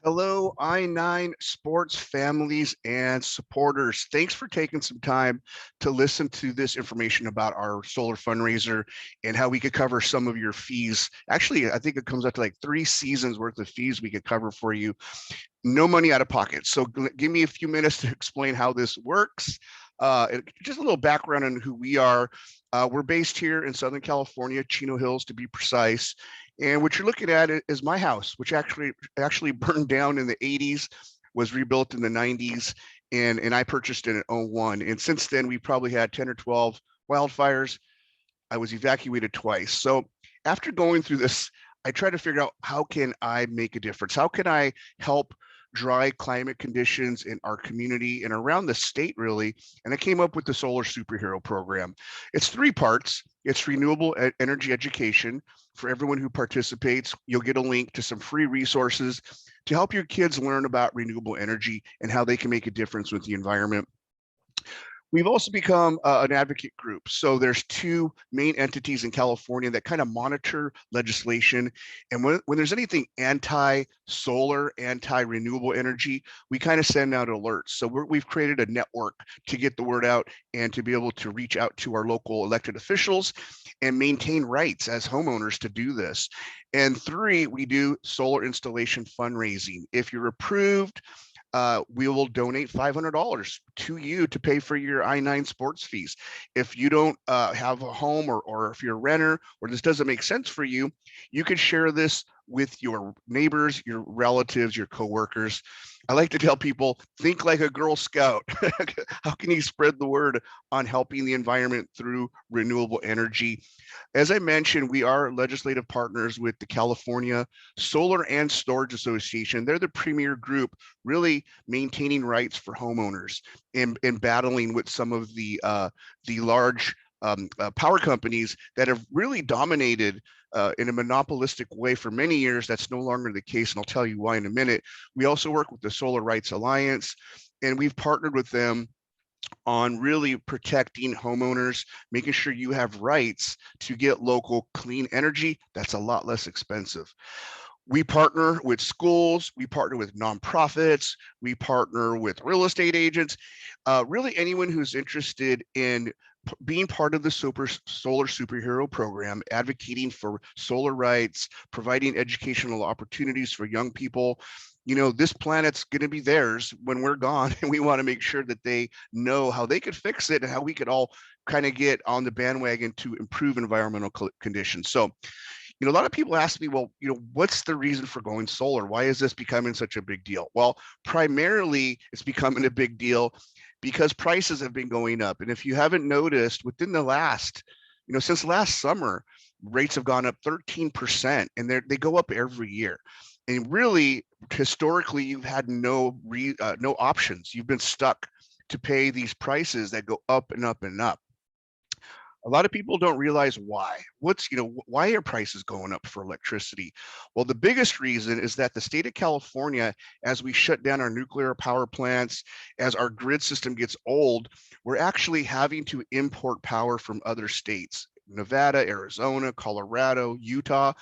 Hello, I-9 sports families and supporters. Thanks for taking some time to listen to this information about our solar fundraiser and how we could cover some of your fees. Actually, I think it comes up to like 3 seasons worth of fees we could cover for you. No money out of pocket. So give me a few minutes to explain how this works. Just a little background on who we are. We're based here in Southern California, Chino Hills to be precise. And what you're looking at is my house, which actually burned down in the 80s, was rebuilt in the 90s, and I purchased it in '01. And since then, we probably had 10 or 12 wildfires. I was evacuated twice. So after going through this, I tried to figure out how can I make a difference? How can I help dry climate conditions in our community and around the state, really? And I came up with the Solar Superhero Program. It's 3 parts. It's renewable energy education. For everyone who participates, you'll get a link to some free resources to help your kids learn about renewable energy and how they can make a difference with the environment. We've also become an advocate group. So there's 2 main entities in California that kind of monitor legislation. And when there's anything anti-solar, anti-renewable energy, we kind of send out alerts. So we've created a network to get the word out and to be able to reach out to our local elected officials and maintain rights as homeowners to do this. And 3, we do solar installation fundraising. If you're approved, we will donate $500 to you to pay for your I-9 sports fees. If you don't have a home, or if you're a renter, or this doesn't make sense for you, you can share this with your neighbors, your relatives, your coworkers. I like to tell people, think like a Girl Scout. How can you spread the word on helping the environment through renewable energy? As I mentioned, we are legislative partners with the California Solar and Storage Association. They're the premier group really maintaining rights for homeowners and battling with some of the large power companies that have really dominated in a monopolistic way for many years. That's no longer the case, and I'll tell you why in a minute. We also work with the Solar Rights Alliance, and we've partnered with them on really protecting homeowners, making sure you have rights to get local clean energy that's a lot less expensive. We partner with schools, we partner with nonprofits, we partner with real estate agents, really anyone who's interested in being part of the solar superhero program, advocating for solar rights, providing educational opportunities for young people. This planet's going to be theirs when we're gone, and we want to make sure that they know how they could fix it and how we could all kind of get on the bandwagon to improve environmental conditions. So, a lot of people ask me, well, what's the reason for going solar? Why is this becoming such a big deal? Well, primarily it's becoming a big deal because prices have been going up. And if you haven't noticed, within the last, since last summer, rates have gone up 13%, and they go up every year. And really, historically, you've had no options. You've been stuck to pay these prices that go up and up and up. A lot of people don't realize why. Why are prices going up for electricity? Well, the biggest reason is that the state of California, as we shut down our nuclear power plants, as our grid system gets old, we're actually having to import power from other states, Nevada, Arizona, Colorado, Utah.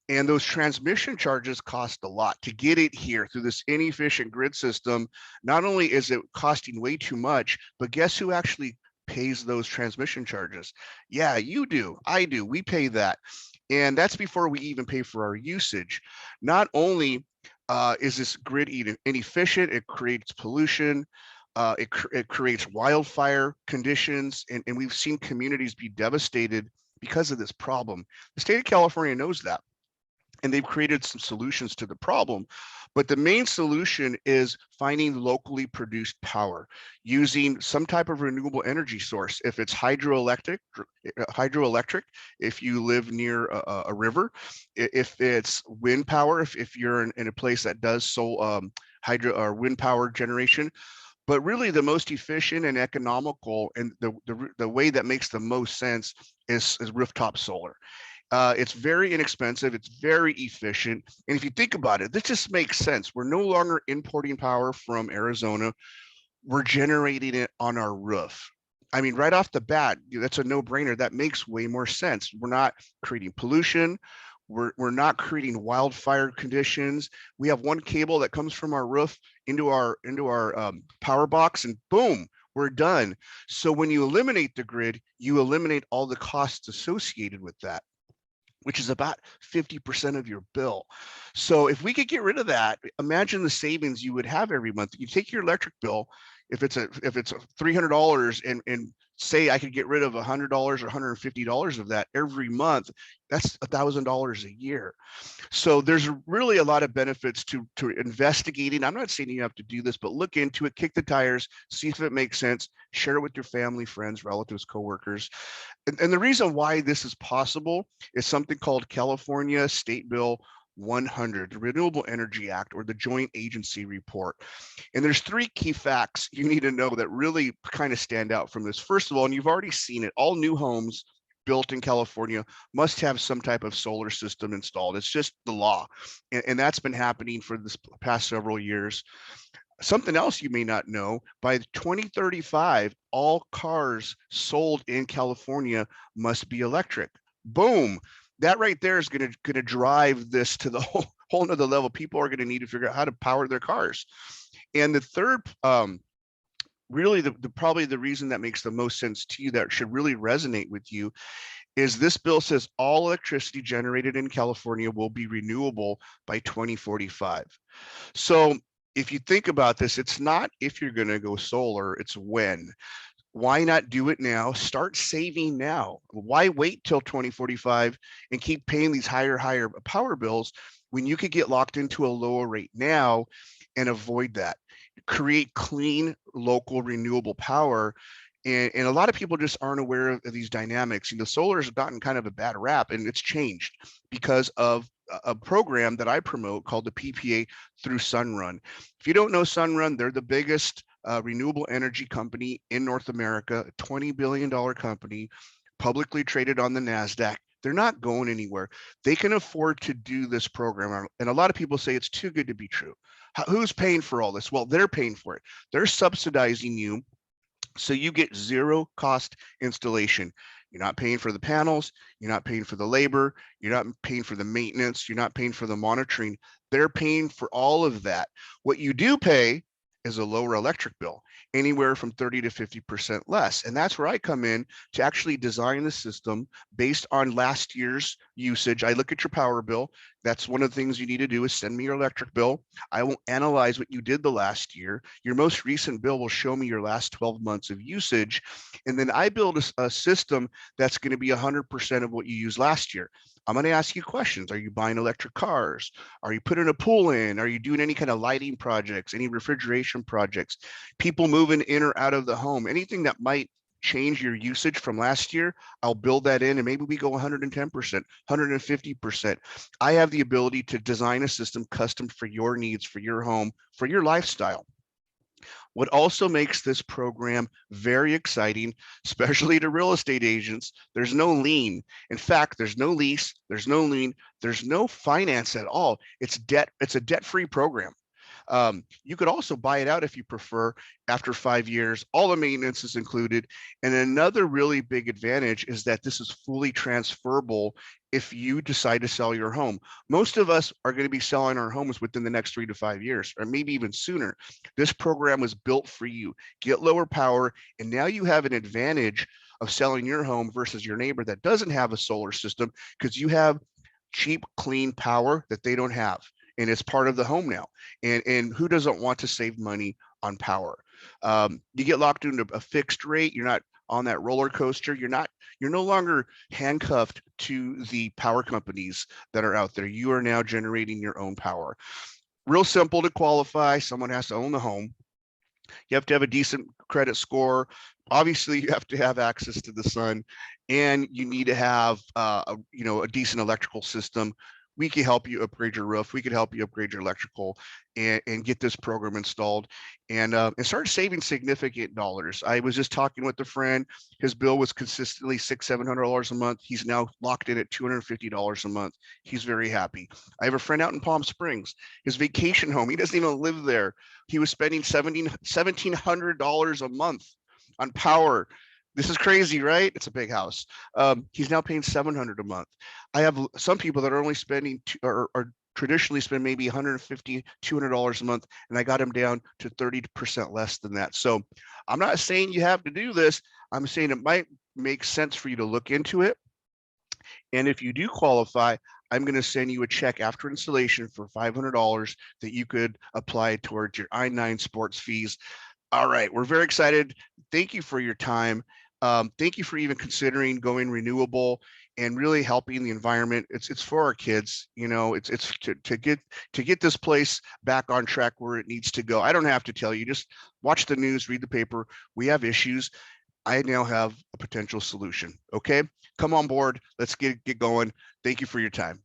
And those transmission charges cost a lot to get it here through this inefficient grid system. Not only is it costing way too much, but guess who actually pays those transmission charges? Yeah, you do. I do. We pay that. And that's before we even pay for our usage. Not only is this grid inefficient, it creates pollution, it creates wildfire conditions, and we've seen communities be devastated because of this problem. The state of California knows that, and they've created some solutions to the problem. But the main solution is finding locally produced power using some type of renewable energy source. If it's hydroelectric, if you live near a river, if it's wind power, if you're in a place that does hydro or wind power generation. But really, the most efficient and economical, and the way that makes the most sense is rooftop solar. It's very inexpensive. It's very efficient. And if you think about it, this just makes sense. We're no longer importing power from Arizona. We're generating it on our roof. I mean, right off the bat, that's a no-brainer. That makes way more sense. We're not creating pollution. We're not creating wildfire conditions. We have one cable that comes from our roof into our power box, and boom, we're done. So when you eliminate the grid, you eliminate all the costs associated with that, which is about 50% of your bill. So if we could get rid of that, imagine the savings you would have every month. You take your electric bill, if it's $300, and say I could get rid of $100 or $150 of that every month, that's $1,000 a year. So there's really a lot of benefits to investigating. I'm not saying you have to do this, but look into it, kick the tires, see if it makes sense, share it with your family, friends, relatives, coworkers. And the reason why this is possible is something called California State Bill 100, the Renewable Energy Act, or the Joint Agency Report. And there's three key facts you need to know that really kind of stand out from this. First of all, and you've already seen it, all new homes built in California must have some type of solar system installed. It's just the law. And that's been happening for this past several years. Something else you may not know, by 2035, all cars sold in California must be electric. Boom. That right there is going to drive this to the whole nother level. People are going to need to figure out how to power their cars. And the third, really probably the reason that makes the most sense to you, that should really resonate with you, is this bill says all electricity generated in California will be renewable by 2045. So if you think about this, it's not if you're going to go solar, it's when. Why not do it now? Start saving now. Why wait till 2045 and keep paying these higher power bills when you could get locked into a lower rate now and avoid that? Create clean, local, renewable power. And a lot of people just aren't aware of these dynamics. Solar has gotten kind of a bad rap, and it's changed because of a program that I promote called the PPA through Sunrun. If you don't know Sunrun, they're the biggest renewable energy company in North America, a $20 billion company, publicly traded on the NASDAQ. They're not going anywhere. They can afford to do this program. And a lot of people say it's too good to be true. Who's paying for all this? Well, they're paying for it. They're subsidizing you, so you get zero cost installation. You're not paying for the panels. You're not paying for the labor. You're not paying for the maintenance. You're not paying for the monitoring. They're paying for all of that. What you do pay is a lower electric bill, anywhere from 30 to 50% less. And that's where I come in to actually design the system based on last year's usage. I look at your power bill. That's one of the things you need to do, is send me your electric bill. I will analyze what you did the last year. Your most recent bill will show me your last 12 months of usage. And then I build a system that's going to be 100% of what you used last year. I'm going to ask you questions. Are you buying electric cars? Are you putting a pool in? Are you doing any kind of lighting projects, any refrigeration projects, people moving in or out of the home, anything that might change your usage from last year? I'll build that in, and maybe we go 110%, 150%. I have the ability to design a system custom for your needs, for your home, for your lifestyle. What also makes this program very exciting, especially to real estate agents, there's no lien. In fact, there's no lease, there's no lien, there's no finance at all. It's a debt-free program. You could also buy it out if you prefer after 5 years. All the maintenance is included. And another really big advantage is that this is fully transferable if you decide to sell your home. Most of us are going to be selling our homes within the next 3 to 5 years, or maybe even sooner. This program was built for you. Get lower power, and now you have an advantage of selling your home versus your neighbor that doesn't have a solar system, because you have cheap, clean power that they don't have. And it's part of the home now. And who doesn't want to save money on power? You get locked into a fixed rate. You're not on that roller coaster. You're no longer handcuffed to the power companies that are out there. You are now generating your own power. Real simple to qualify. Someone has to own the home. You have to have a decent credit score. Obviously, you have to have access to the sun, and you need to have a decent electrical system. We can help you upgrade your roof. We could help you upgrade your electrical and get this program installed and start saving significant dollars. I was just talking with a friend. His bill was consistently $600-700 a month. He's now locked in at $250 a month. He's very happy. I have a friend out in Palm Springs. His vacation home, he doesn't even live there. He was spending $1,700 a month on power. This is crazy, right? It's a big house. He's now paying 700 a month. I have some people that are only spending or traditionally spend maybe 150, $200 a month, and I got him down to 30% less than that. So I'm not saying you have to do this. I'm saying it might make sense for you to look into it. And if you do qualify, I'm going to send you a check after installation for $500 that you could apply towards your I-9 sports fees. All right, we're very excited. Thank you for your time. Thank you for even considering going renewable and really helping the environment. It's for our kids, you know. It's to get this place back on track where it needs to go. I don't have to tell you. Just watch the news, read the paper. We have issues. I now have a potential solution. Okay, come on board. Let's get going. Thank you for your time.